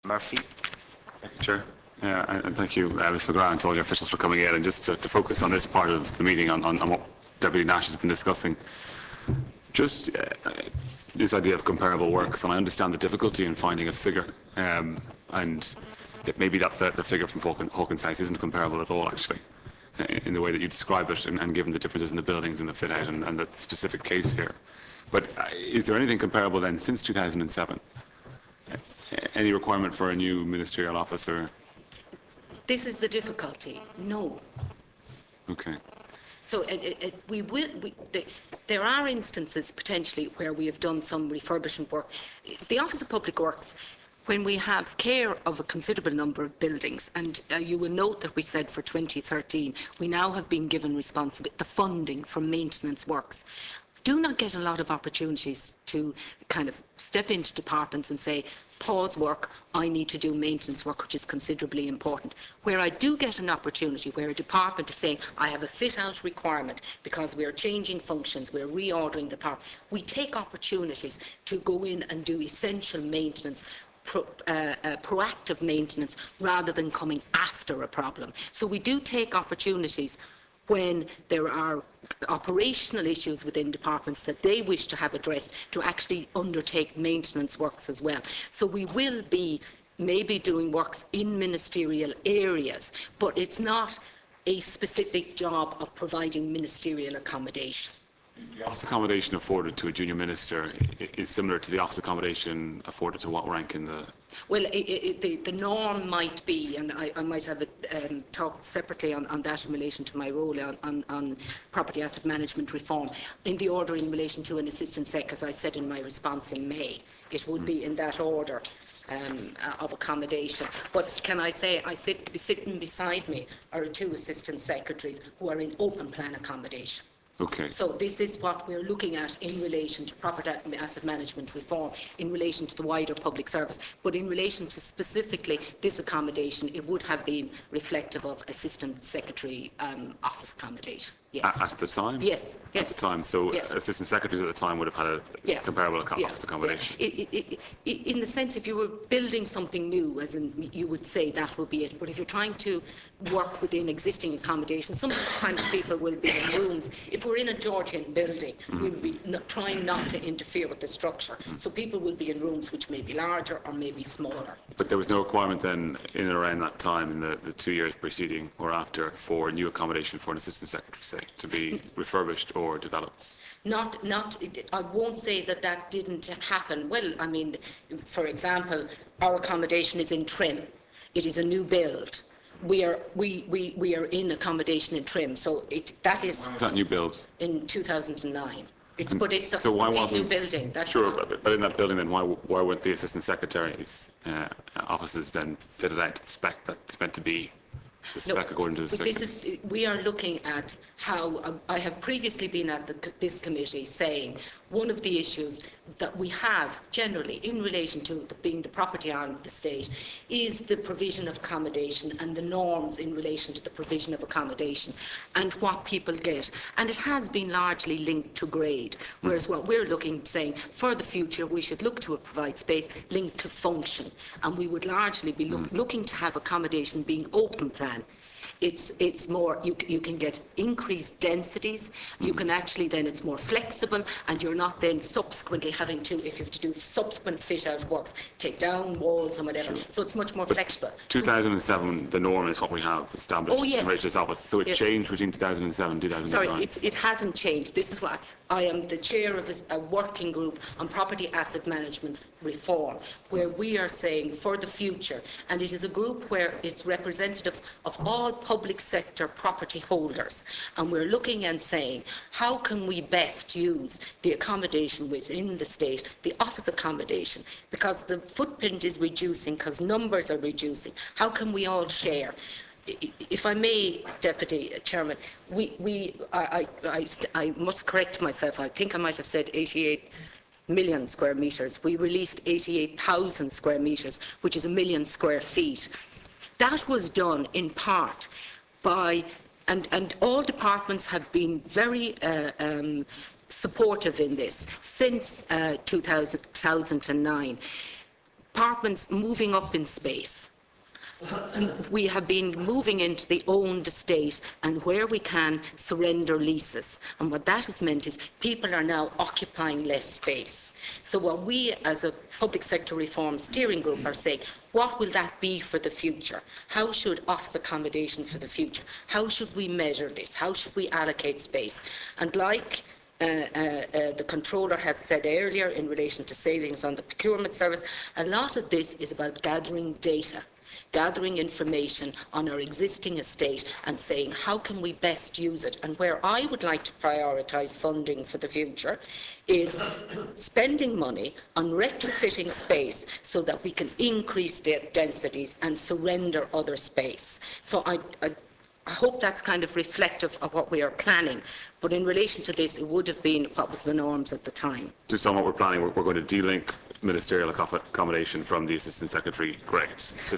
Murphy. Thank you, Chair. And thank you, Ms McGrath, and to all your officials for coming in. And just to focus on this part of the meeting, on what Deputy Nash has been discussing, just this idea of comparable works, and I understand the difficulty in finding a figure, and it may be that the figure from Hawkins House isn't comparable at all, actually, in the way that you describe it, and given the differences in the buildings and the fit out and the specific case here. But is there anything comparable then since 2007? Any requirement for a new ministerial officer? This is the difficulty. No. Okay. So there are instances potentially where we have done some refurbishment work. The Office of Public Works, when we have care of a considerable number of buildings, and you will note that we said for 2013 we now have been given the funding for maintenance works. Do not get a lot of opportunities to kind of step into departments and say, pause work, I need to do maintenance work, which is considerably important. Where I do get an opportunity where a department is saying, I have a fit-out requirement because we are changing functions, we're reordering the department, we take opportunities to go in and do essential maintenance, proactive maintenance, rather than coming after a problem. So we do take opportunities when there are operational issues within departments that they wish to have addressed, to actually undertake maintenance works as well. So we will be maybe doing works in ministerial areas, but it's not a specific job of providing ministerial accommodation. The office accommodation afforded to a junior minister is similar to the office accommodation afforded to what rank in the... Well, the norm might be, and I might have talked separately on that in relation to my role on property asset management reform, in the order in relation to an assistant sec, as I said in my response in May. It would be in that order of accommodation. But can I say, sitting beside me are two assistant secretaries who are in open plan accommodation. Okay. So this is what we're looking at in relation to property asset management reform, in relation to the wider public service. But in relation to specifically this accommodation, it would have been reflective of assistant secretary office accommodation. Yes. At the time? Yes. At the time. So yes. Assistant secretaries at the time would have had a comparable office accommodation. In the sense, if you were building something new, as in you would say that would be it. But if you're trying to work within existing accommodation, sometimes people will be in rooms. If we're in a Georgian building, we'll be trying not to interfere with the structure. So people will be in rooms which may be larger or may be smaller. But there was no requirement then in and around that time, in the 2 years preceding or after, for new accommodation for an assistant secretary, say, to be refurbished or developed? I won't say that didn't happen. Well, I mean, for example, our accommodation is in Trim. It is a new build. We are in accommodation in Trim, so that is new build in 2009. But it's a so why wasn't, new building. That's sure, but in that building, then why weren't the assistant secretaries' offices then fitted out to the spec that's meant to be the spec according to the spec? We are looking at how I have previously been at this committee saying one of the issues that we have generally in relation to being the property arm of the state is the provision of accommodation and the norms in relation to the provision of accommodation and what people get. And it has been largely linked to grade, whereas what we're looking saying for the future, we should look to provide space linked to function, and we would largely be looking to have accommodation being open plan. It's more, you can get increased densities, you can actually then, it's more flexible, and you're not then subsequently having to, if you have to do subsequent fit-out works, take down walls and whatever. Sure. So it's much more flexible. 2007, the norm is what we have established in relation to this office. So it changed between 2007 and 2009? Sorry, it hasn't changed. This is why I am the chair of a working group on property asset management reform, where we are saying for the future, and it is a group where it's representative of all public sector property holders, and we're looking and saying how can we best use the accommodation within the state, the office accommodation, because the footprint is reducing, because numbers are reducing. How can we all share? If I may, Deputy Chairman, I must correct myself. I think I might have said 88 million square metres. We released 88,000 square metres, which is 1 million square feet. That was done in part by, and all departments have been very supportive in this since 2009. departments moving up in space. We have been moving into the owned estate, and where we can, surrender leases. And what that has meant is people are now occupying less space. So what we as a public sector reform steering group are saying, what will that be for the future? How should office accommodation for the future? How should we measure this? How should we allocate space? And like the controller has said earlier in relation to savings on the procurement service, a lot of this is about gathering data, gathering information on our existing estate and saying how can we best use it. And where I would like to prioritise funding for the future is spending money on retrofitting space so that we can increase densities and surrender other space. So I hope that's kind of reflective of what we are planning. But in relation to this, it would have been what was the norms at the time. Just on what we're planning, we're going to de-link ministerial accommodation from the Assistant Secretary grade.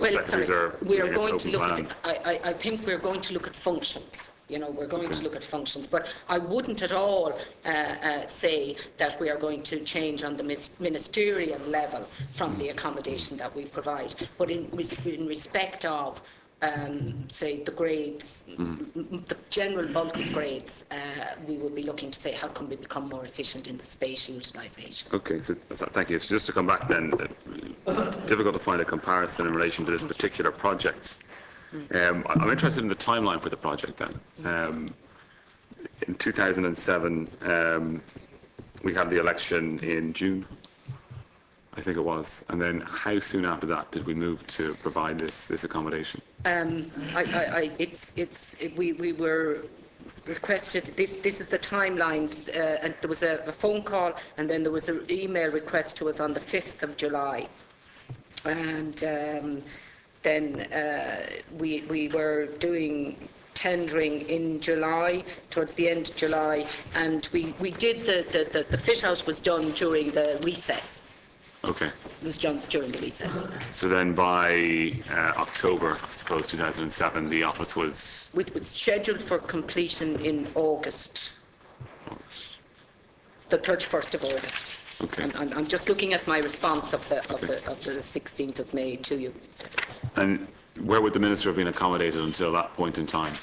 We are going to look at, I think we're going to look at functions. You know, we're going to look at functions, but I wouldn't at all say that we are going to change on the ministerial level from the accommodation that we provide. But in respect of say the grades, the general bulk of grades, we would be looking to say how can we become more efficient in the space utilisation. Okay, so thank you. So just to come back then, it's difficult to find a comparison in relation to this particular project. I'm interested in the timeline for the project then. In 2007, we had the election in June, I think it was, and then how soon after that did we move to provide this accommodation? We were requested. This is the timelines, and there was a phone call, and then there was an email request to us on the 5th of July, and then we were doing tendering in July, towards the end of July, and we did the fit out was done during the recess. Okay. It was done during the recess. So then by October, I suppose, 2007, the office was... Which was scheduled for completion in August. The 31st of August. Okay. I'm just looking at my response of the 16th of May to you. And where would the Minister have been accommodated until that point in time?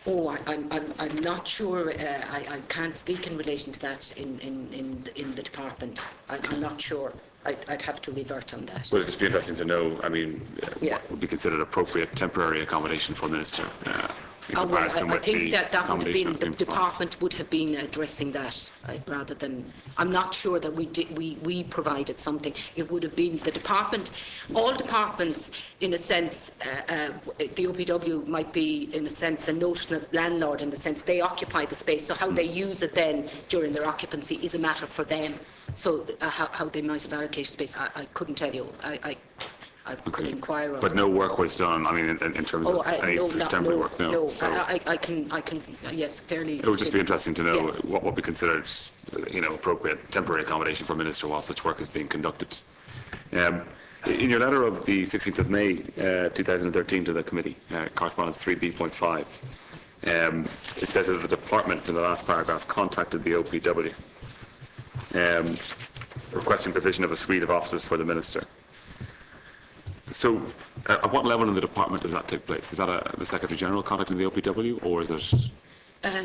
Oh, I'm not sure. I can't speak in relation to that in the department. I'm not sure. I'd have to revert on that. Well, it'd just be interesting to know, I mean, what would be considered appropriate temporary accommodation for a Minister in comparison with the that would have been, the provided. department would have been addressing that rather than, I'm not sure that we provided something. It would have been the department, all departments in a sense, the OPW might be in a sense a notional landlord in the sense they occupy the space, so how they use it then during their occupancy is a matter for them. So how they might have allocated space, I couldn't tell you. I could inquire on. But no work was done, I mean, in terms of any temporary work? No, so I can, yes, fairly. It would just be interesting to know what would be considered, appropriate temporary accommodation for a Minister while such work is being conducted. In your letter of the 16th of May 2013 to the committee, correspondence 3B.5, it says that the department, in the last paragraph, contacted the OPW requesting provision of a suite of offices for the Minister. So, at what level in the department does that take place? Is that the Secretary General contacting the OPW, or is it?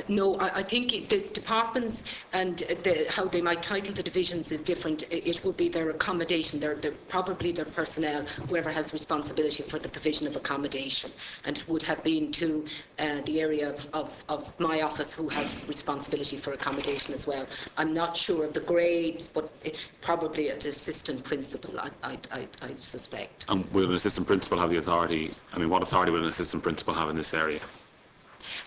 No, I think the departments and how they might title the divisions is different. It would be their accommodation, probably their personnel, whoever has responsibility for the provision of accommodation. And it would have been to the area of my office who has responsibility for accommodation as well. I'm not sure of the grades, but probably an assistant principal, I suspect. And will an assistant principal have the authority? I mean, what authority will an assistant principal have in this area?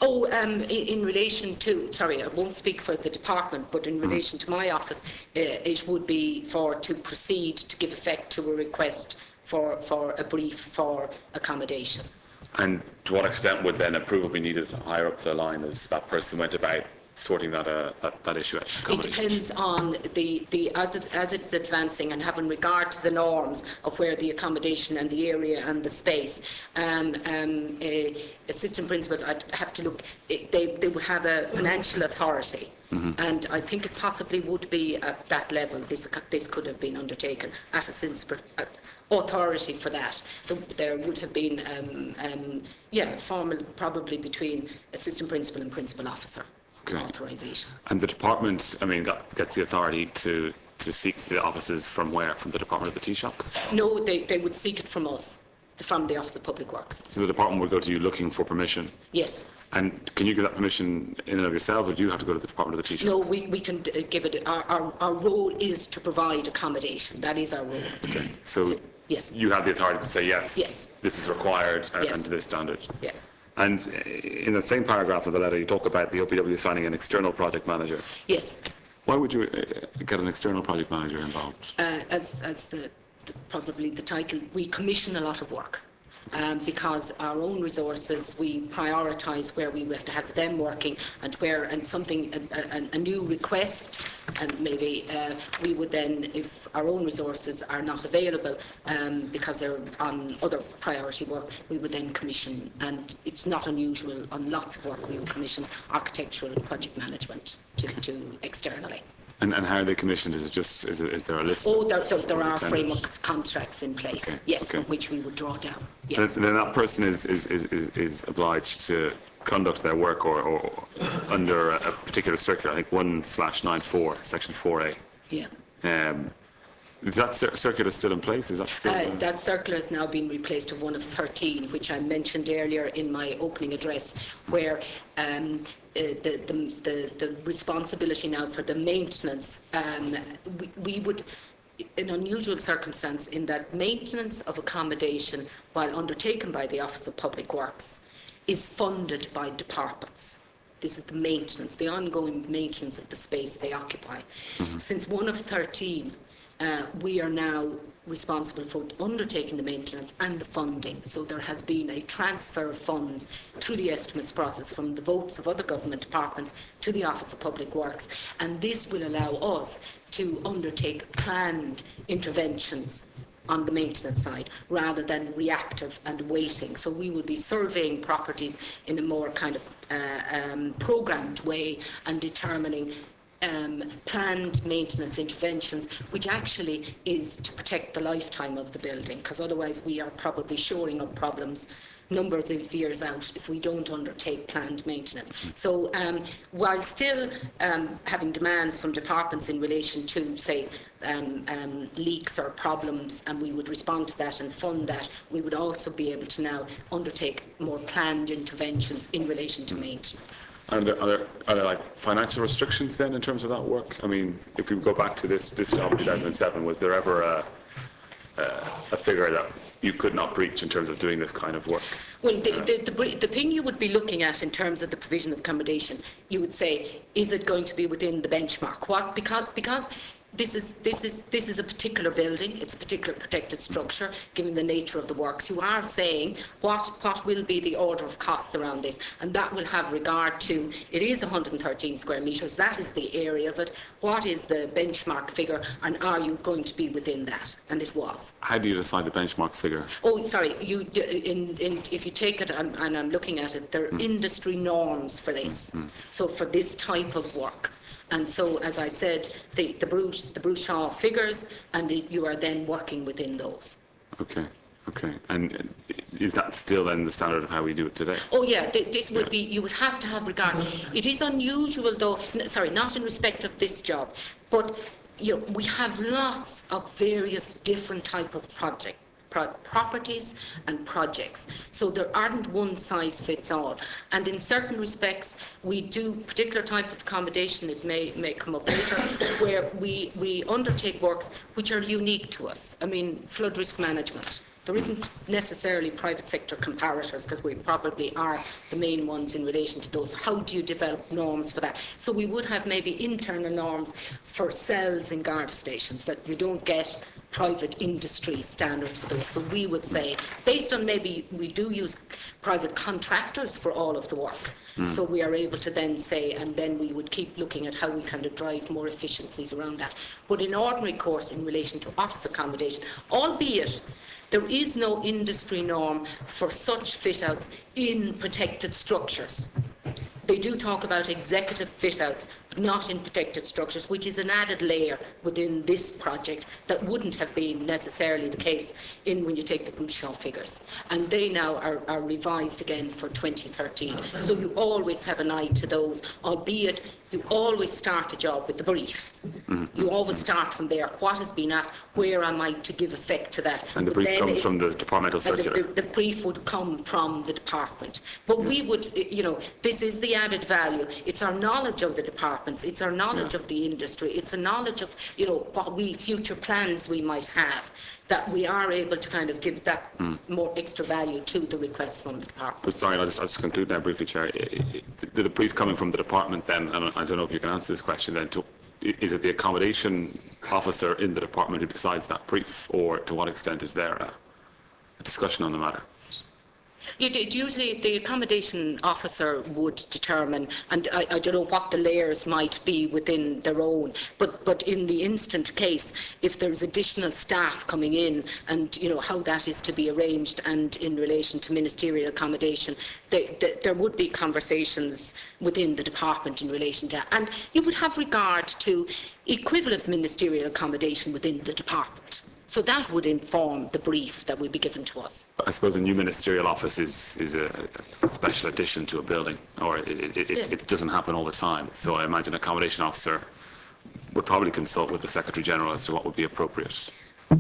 Oh, in relation to, sorry, I won't speak for the department, but in relation to my office, it would be to proceed to give effect to a request for a brief for accommodation. And to what extent would then approval be needed higher up the line as that person went about sorting that issue out? It depends on as it's advancing and having regard to the norms of where the accommodation and the area and the space. Assistant principals, I'd have to look. They would have a financial authority. And I think it possibly would be at that level. This could have been undertaken at a authority for that. There would have been, formal, probably between assistant principal and principal officer. Okay. Authorisation. And the department, I mean, gets the authority to seek the offices from where? From the Department of the Taoiseach? No, they would seek it from us, from the Office of Public Works. So the department would go to you looking for permission? Yes. And can you give that permission in and of yourself, or do you have to go to the Department of the Taoiseach? No, we can give it. Our role is to provide accommodation. That is our role. Okay. So yes, you have the authority to say yes. Yes. This is required and to this standard. Yes. And in the same paragraph of the letter, you talk about the OPW assigning an external project manager. Yes. Why would you get an external project manager involved? As probably the title, we commission a lot of work. Because our own resources, we prioritise where we have to have them working, and where a new request, and maybe we would then, if our own resources are not available because they're on other priority work, we would then commission. And it's not unusual on lots of work we would commission architectural and project management to externally. And how are they commissioned? Is there a list? Oh, there are framework contracts in place, okay. Yes, okay. From which we would draw down. Yes. And then that person is obliged to conduct their work or under a particular circular, I think 1/94, section 4A. Yeah. Is that circular still in place? Is that still? That circular has now been replaced with one of 13, which I mentioned earlier in my opening address, where the responsibility now for the maintenance, we would, in unusual circumstance, in that maintenance of accommodation, while undertaken by the Office of Public Works, is funded by departments. This is the maintenance, the ongoing maintenance of the space they occupy. Since one of 13, we are now responsible for undertaking the maintenance and the funding. So there has been a transfer of funds through the estimates process from the votes of other government departments to the Office of Public Works, and this will allow us to undertake planned interventions on the maintenance side rather than reactive and waiting. So we will be surveying properties in a more kind of programmed way and determining planned maintenance interventions, which actually is to protect the lifetime of the building, because otherwise we are probably shoring up problems numbers of years out if we don't undertake planned maintenance. So while still having demands from departments in relation to, say, leaks or problems, and we would respond to that and fund that, we would also be able to now undertake more planned interventions in relation to maintenance. And are there like financial restrictions then in terms of that work? I mean, if we go back to this job in 2007, was there ever a figure that you could not breach in terms of doing this kind of work? Well, the thing you would be looking at in terms of the provision of accommodation, you would say, is it going to be within the benchmark? What? Because this is a particular building, it's a particular protected structure, given the nature of the works. You are saying what will be the order of costs around this, and that will have regard to, it is 113 square metres, that is the area of it. What is the benchmark figure, and are you going to be within that? And it was. How do you decide the benchmark figure? Oh, sorry, if you take it, and I'm looking at it, there are industry norms for this. So for this type of work. And so, as I said, the Bruchon figures, and you are then working within those. Okay. And is that still then the standard of how we do it today? Oh yeah, this would be, you would have to have regard. It is unusual though, sorry, not in respect of this job, but we have lots of various different type of properties and projects. So there aren't one size fits all. And in certain respects, we do particular type of accommodation, it may come up later, where we undertake works which are unique to us. I mean, flood risk management. There isn't necessarily private sector comparators, because we probably are the main ones in relation to those. How do you develop norms for that? So we would have maybe internal norms for cells in Garda stations, that you don't get private industry standards for those. So we would say, based on maybe we do use private contractors for all of the work, so we are able to then say, and then we would keep looking at how we kind of drive more efficiencies around that. But in ordinary course, in relation to office accommodation, albeit there is no industry norm for such fit-outs in protected structures. They do talk about executive fit-outs, but not in protected structures, which is an added layer within this project that wouldn't have been necessarily the case when you take the Bouchon figures. And they now are revised again for 2013. So you always have an eye to those, albeit you always start a job with the brief. You always start from there. What has been asked? Where am I to give effect to that? And the brief comes from the departmental circular? The brief would come from the department. But we would, this is the added value. It's our knowledge of the departments, it's our knowledge of the industry, it's a knowledge of, what future plans we might have, that we are able to kind of give that more extra value to the requests from the department. But sorry, I'll just conclude now briefly, Chair. The brief coming from the department then, and I don't know if you can answer this question then, is it the accommodation officer in the department who decides that brief, or to what extent is there a discussion on the matter? Usually the accommodation officer would determine, and I don't know what the layers might be within their own, but in the instant case, if there's additional staff coming in and how that is to be arranged, and in relation to ministerial accommodation, there would be conversations within the department in relation to that. And you would have regard to equivalent ministerial accommodation within the department. So that would inform the brief that would be given to us. I suppose a new ministerial office is a special addition to a building, or it doesn't happen all the time. So I imagine an accommodation officer would probably consult with the Secretary General as to what would be appropriate.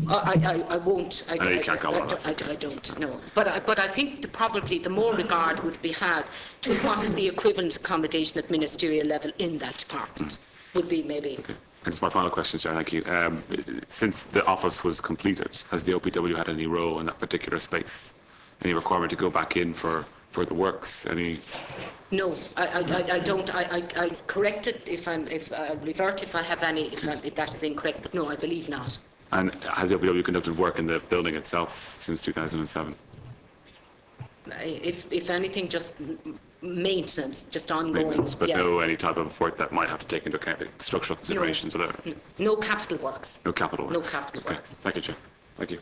I won't. I know you can't comment on that. I don't know. But I think probably the more regard would be had to what is the equivalent accommodation at ministerial level in that department. Would be maybe. Okay. And just my final question, Chair, thank you. Since the office was completed, has the OPW had any role in that particular space? Any requirement to go back in for the works? Any? No, I don't. I correct it if revert if I have any, if that is incorrect, but no, I believe not. And has the OPW conducted work in the building itself since 2007? If anything, just maintenance, just ongoing. Maintenance, but no any type of work that might have to take into account structural considerations? No capital works. No capital works. No capital works. Thank you, Chair. Thank you.